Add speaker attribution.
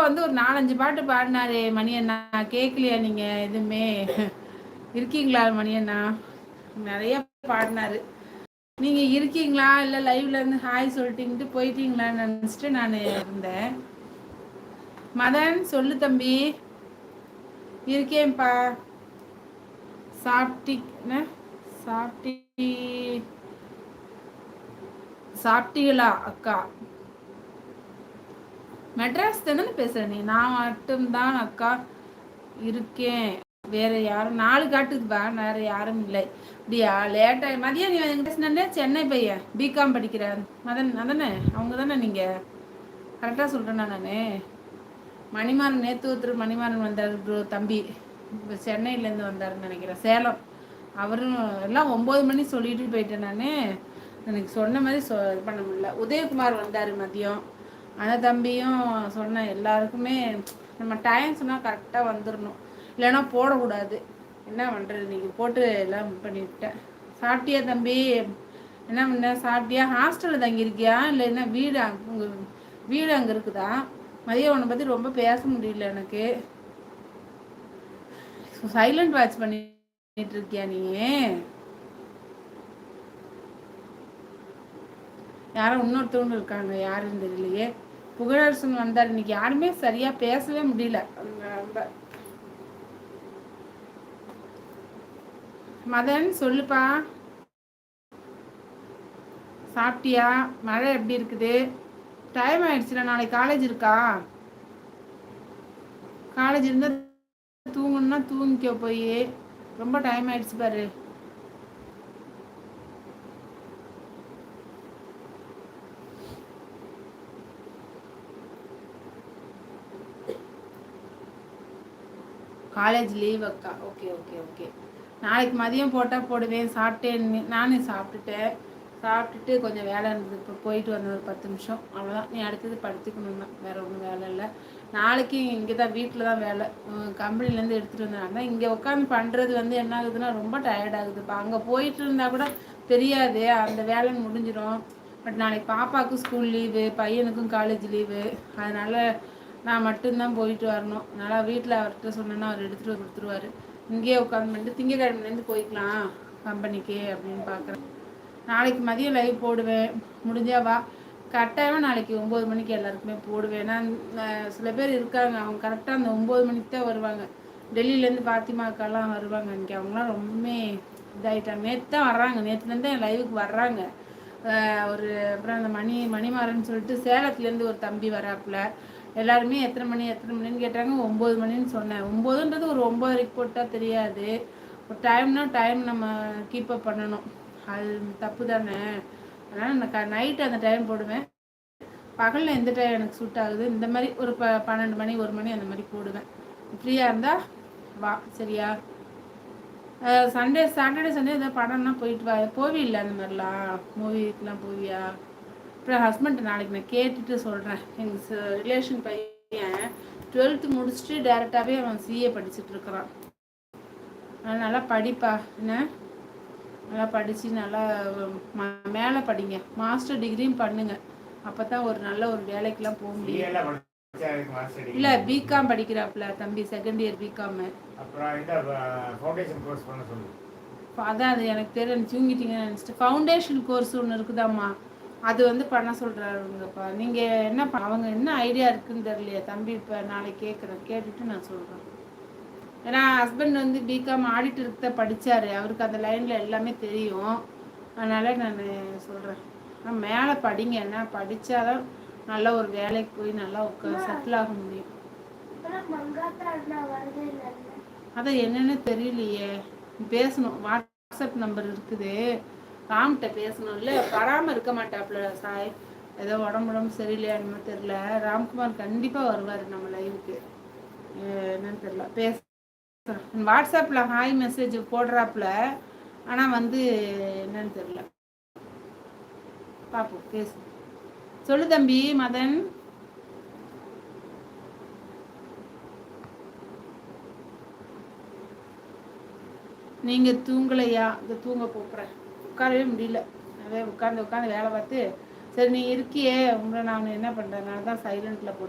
Speaker 1: வந்து ஒரு 4-5 பாட்டு பாடினாரு மணியண்ணா. கேட்கலையா நீங்க எதுவுமே? இருக்கீங்களா மணியண்ணா? நிறைய பாடினாரு. நீங்க இருக்கீங்களா இல்லை லைவ்ல இருந்து ஹாய் சொல்லிட்டு போயிட்டீங்களான்னு நினச்சிட்டு நான் இருந்தேன். மதன் சொல்லு தம்பி. இருக்கேன்ப்பா. சாப்பிட்டீங்களா அக்கா? மெட்ராஸ் தானே பேசுற நீ? நான் மட்டும்தான் அக்கா இருக்கேன். வேற யாரும் 4 காட்டுக்குப்பா, வேற யாரும் இல்லை. அப்படியா? லேட்டா மதியம் நீ பேசினே. சென்னை பையன் பிகாம் படிக்கிறேன் மதன் அதானே? அவங்க தானே நீங்க? கரெக்டாக சொல்கிறேன்னா நான்? மணிமாறன் நேற்று ஒருத்தர் மணிமாறன் வந்தார் ப்ரோ தம்பி. இப்போ சென்னையிலேருந்து வந்தாருன்னு நினைக்கிறேன், சேலம். அவரும் எல்லாம் 9 மணி சொல்லிட்டு போயிட்டேன் நான். எனக்கு சொன்ன மாதிரி இது பண்ண முடியல. உதயகுமார் வந்தார் மதியம். அந்த தம்பியும் சொன்னேன். எல்லாருக்குமே நம்ம டைம் சொன்னால் கரெக்டாக வந்துடணும், இல்லைன்னா போடக்கூடாது. என்ன பண்ணுறது, நீங்கள் போட்டு எல்லாம் பண்ணிவிட்டேன். சாப்பிட்டியா தம்பி? என்ன பண்ண? சாப்பிட்டியா? ஹாஸ்டலில் தங்கியிருக்கியா இல்லை என்ன வீடு? உங்கள் வீடு அங்கே இருக்குதா? மதியம் உன்னை பற்றி ரொம்ப பேச முடியல எனக்கு. சைலண்ட் வாட்ச் பண்ணிட்டு இருக்கியா நீ? யாரும் இன்னொருத்தவங்க இருக்காங்க, யாருன்னு தெரியலையே. புகழரசன் வந்தார் இன்னைக்கு. யாருமே சரியா பேசவே முடியல. ரொம்ப மதன் சொல்லுப்பா. சாப்பிட்டியா? மழை எப்படி இருக்குது? டைம் ஆயிடுச்சுல, நாளைக்கு காலேஜ் இருக்கா? காலேஜ் இருந்தா தூங்கணும்னா தூங்கிக்க போய். ரொம்ப டைம் ஆயிடுச்சு பாரு. காலேஜ் லீவ் அக்கா. Okay okay okay. நாளைக்கு மதியம் போட்டால் போடுவேன். சாப்பிட்டேன். நானே சாப்பிட்டுட்டு கொஞ்சம் வேலை இருந்தது. இப்போ போயிட்டு வந்த ஒரு 10 நிமிஷம் அவ்வளோதான். நீ அடுத்தது படுத்துக்கணும் தான், வேறு ஒன்றும் வேலை இல்லை. நாளைக்கு இங்கே தான், வீட்டில் தான் வேலை. கம்பெனிலேருந்து எடுத்துகிட்டு வந்தாங்க. இங்கே உட்காந்து பண்ணுறது வந்து என்ன ஆகுதுன்னா ரொம்ப டயர்டாகுது. இப்போ அங்கே போயிட்டு இருந்தால் கூட தெரியாது, அந்த வேலை முடிஞ்சிடும். பட் நாளைக்கு பாப்பாவுக்கும் ஸ்கூல் லீவு, பையனுக்கும் காலேஜ் லீவு. அதனால் நான் மட்டும்தான் போயிட்டு வரணும். அதனால் வீட்டில் அவர்கிட்ட சொன்னேன்னா அவர் எடுத்துகிட்டு கொடுத்துருவார். இங்கேயே உட்காந்து பண்ணிட்டு திங்கக்கிழமைலேருந்து போய்க்கலாம் கம்பெனிக்கு அப்படின்னு பார்க்குறேன். நாளைக்கு மதியம் லைவ் போடுவேன், முடிஞ்சா வா. கரெக்டாக நாளைக்கு 9 மணிக்கு எல்லாருக்குமே போடுவேன். நான் சில பேர் இருக்காங்க, அவங்க கரெக்டாக அந்த 9 மணிக்கு தான் வருவாங்க. டெல்லியிலேருந்து பாத்திமாக்கெல்லாம் வருவாங்க. இன்றைக்கி அவங்களாம் ரொம்பவே இதாகிட்டாங்க. நேற்று தான் வர்றாங்க, நேற்றுலேருந்து என் லைவுக்கு வர்றாங்க. ஒரு அப்புறம் அந்த மணிமாறன் சொல்லிட்டு சேலத்துலேருந்து ஒரு தம்பி வராப்புல. எல்லாருமே எத்தனை மணின்னு கேட்டாங்க. 9 மணின்னு சொன்னேன். 9ன்றது ஒரு 9:30 போட்டால் தெரியாது. ஒரு டைம்னா டைம் நம்ம கீப்பப் பண்ணணும், அது தப்பு தானே. அதனால் நான் நைட்டு அந்த டைம் போடுவேன். பகலில் எந்த டைம் எனக்கு சூட் ஆகுது, இந்த மாதிரி ஒரு 12 மணி 1 மணி அந்த மாதிரி போடுவேன். ஃப்ரீயாக இருந்தால் வா, சரியா? சாட்டர்டே சண்டே ஏதாவது படம்னா போயிட்டு வா. போவில்லை அந்த மாதிரிலாம்? மூவிக்கெலாம் போவியா? அப்புறம் ஹஸ்பண்ட் நாளைக்கு நான் கேட்டுட்டு சொல்கிறேன். எங்கள் ரிலேஷன் பையன் 12th முடிச்சுட்டு டேரெக்டாகவே அவன் சிஏ படிச்சுட்ருக்கிறான். நல்லா படிப்பா, என்ன நல்லா படித்து நல்லா மேலே படிங்க. மாஸ்டர் டிகிரியும் பண்ணுங்க, அப்போ தான் ஒரு நல்ல ஒரு வேலைக்கெலாம் போக முடியும். இல்லை, பிகாம் படிக்கிறாப்புல தம்பி, செகண்ட் இயர் பிகாம். அதான் அது எனக்கு தெரியும், தூங்கிட்டீங்கன்னு நினச்சிட்டு. ஃபவுண்டேஷன் கோர்ஸ் ஒன்று இருக்குதாம்மா, அது வந்து பண்ண சொல்கிறாருங்கப்பா. நீங்கள் என்ன அவங்க என்ன ஐடியா இருக்குதுன்னு தெரியலையா தம்பி. இப்போ நாளைக்கு கேட்டுட்டு நான் சொல்கிறேன். ஏன்னா ஹஸ்பண்ட் வந்து பிகாம் ஆடிட்டருக்கு தான் படித்தார், அவருக்கு அந்த லைனில் எல்லாமே தெரியும். அதனால் நான் சொல்கிறேன், மேலே படிங்க. என்ன படித்தாதான் நல்ல ஒரு வேலைக்கு போய் நல்லா செட்டில் ஆக முடியும். அதான் என்னன்னு தெரியலையே. பேசணும், வாட்ஸ்அப் நம்பர் இருக்குது, ராம்கிட்ட பேசணும்ல. வராமல் இருக்க மாட்டாப்புல சாய், ஏதோ உடம்பு சரியில்லையா என்னமோ தெரில. ராம்குமார் கண்டிப்பாக வருவார் நம்ம லைவுக்கு, என்னன்னு தெரில. வாட்ஸ்அப்பில் ஹாய் மெசேஜ் போடுறாப்புல, ஆனால் வந்து என்னன்னு தெரில. பார்ப்போம், பேசு. சொல்லு தம்பி மதன். நீங்கள் தூங்கலையா? இதை தூங்க போகிறேன், உட்காரவே முடியல. அதே உட்காந்து வேலை பார்த்து. சரி நீ இருக்கியே, உங்களை நான் என்ன பண்ணுறேன், நான் தான் சைலண்ட்டில் போட்டேன்.